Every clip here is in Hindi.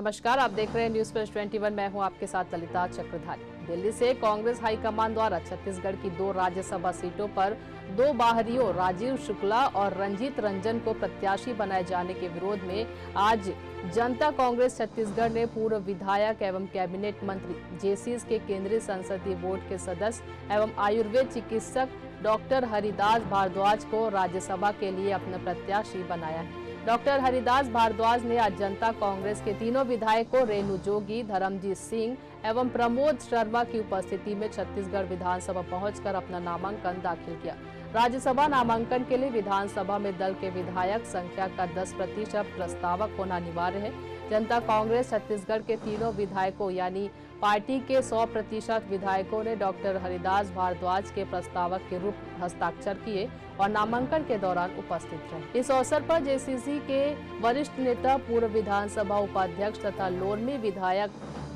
नमस्कार, आप देख रहे हैं न्यूज प्लस 21। मैं हूं आपके साथ ललिता चक्रधारी। दिल्ली से कांग्रेस हाईकमान द्वारा छत्तीसगढ़ की 2 राज्यसभा सीटों पर 2 बाहरियों राजीव शुक्ला और रंजीत रंजन को प्रत्याशी बनाए जाने के विरोध में आज जनता कांग्रेस छत्तीसगढ़ ने पूर्व विधायक एवं कैबिनेट मंत्री जेसीस के केंद्रीय संसदीय बोर्ड के सदस्य एवं आयुर्वेद चिकित्सक डॉक्टर हरिदास भारद्वाज को राज्यसभा के लिए अपना प्रत्याशी बनाया है। डॉक्टर हरिदास भारद्वाज ने आज जनता कांग्रेस के तीनों विधायकों रेणु जोगी, धर्मजीत सिंह एवं प्रमोद शर्मा की उपस्थिति में छत्तीसगढ़ विधानसभा पहुंचकर अपना नामांकन दाखिल किया। राज्यसभा नामांकन के लिए विधानसभा में दल के विधायक संख्या का 10% प्रस्तावक होना अनिवार्य है। जनता कांग्रेस छत्तीसगढ़ के तीनों विधायकों यानी पार्टी के 100% विधायकों ने डॉक्टर हरिदास भारद्वाज के प्रस्तावक के रूप हस्ताक्षर किए और नामांकन के दौरान उपस्थित रहे। इस अवसर पर जेसीसी के वरिष्ठ नेता पूर्व विधानसभा उपाध्यक्ष तथा लोरमी विधायक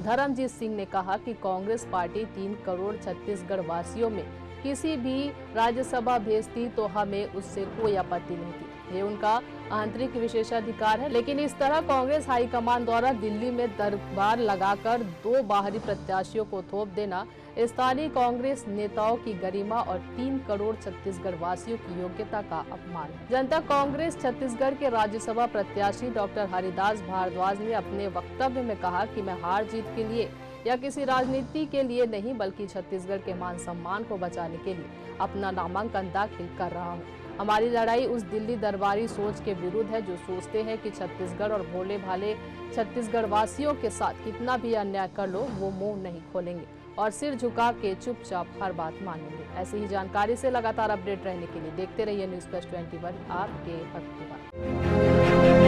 धर्मजीत सिंह ने कहा कि कांग्रेस पार्टी 3 करोड़ छत्तीसगढ़ वासियों में किसी भी राज्यसभा भेजती तो हमें उससे कोई आपत्ति नहीं थी। ये उनका आंतरिक विशेषाधिकार है, लेकिन इस तरह कांग्रेस हाईकमान द्वारा दिल्ली में दरबार लगाकर 2 बाहरी प्रत्याशियों को थोप देना स्थानीय कांग्रेस नेताओं की गरिमा और 3 करोड़ छत्तीसगढ़ वासियों की योग्यता का अपमान है। जनता कांग्रेस छत्तीसगढ़ के राज्यसभा प्रत्याशी डॉक्टर हरिदास भारद्वाज ने अपने वक्तव्य में कहा कि मैं हार जीत के लिए या किसी राजनीति के लिए नहीं बल्कि छत्तीसगढ़ के मान सम्मान को बचाने के लिए अपना नामांकन दाखिल कर रहा हूं। हमारी लड़ाई उस दिल्ली दरबारी सोच के विरुद्ध है जो सोचते हैं कि छत्तीसगढ़ और भोले भाले छत्तीसगढ़ वासियों के साथ कितना भी अन्याय कर लो वो मुंह नहीं खोलेंगे और सिर झुका के चुपचाप हर बात मानेंगे। ऐसी ही जानकारी से लगातार अपडेट रहने के लिए देखते रहिए न्यूज प्लस 21, आपके हक की बात।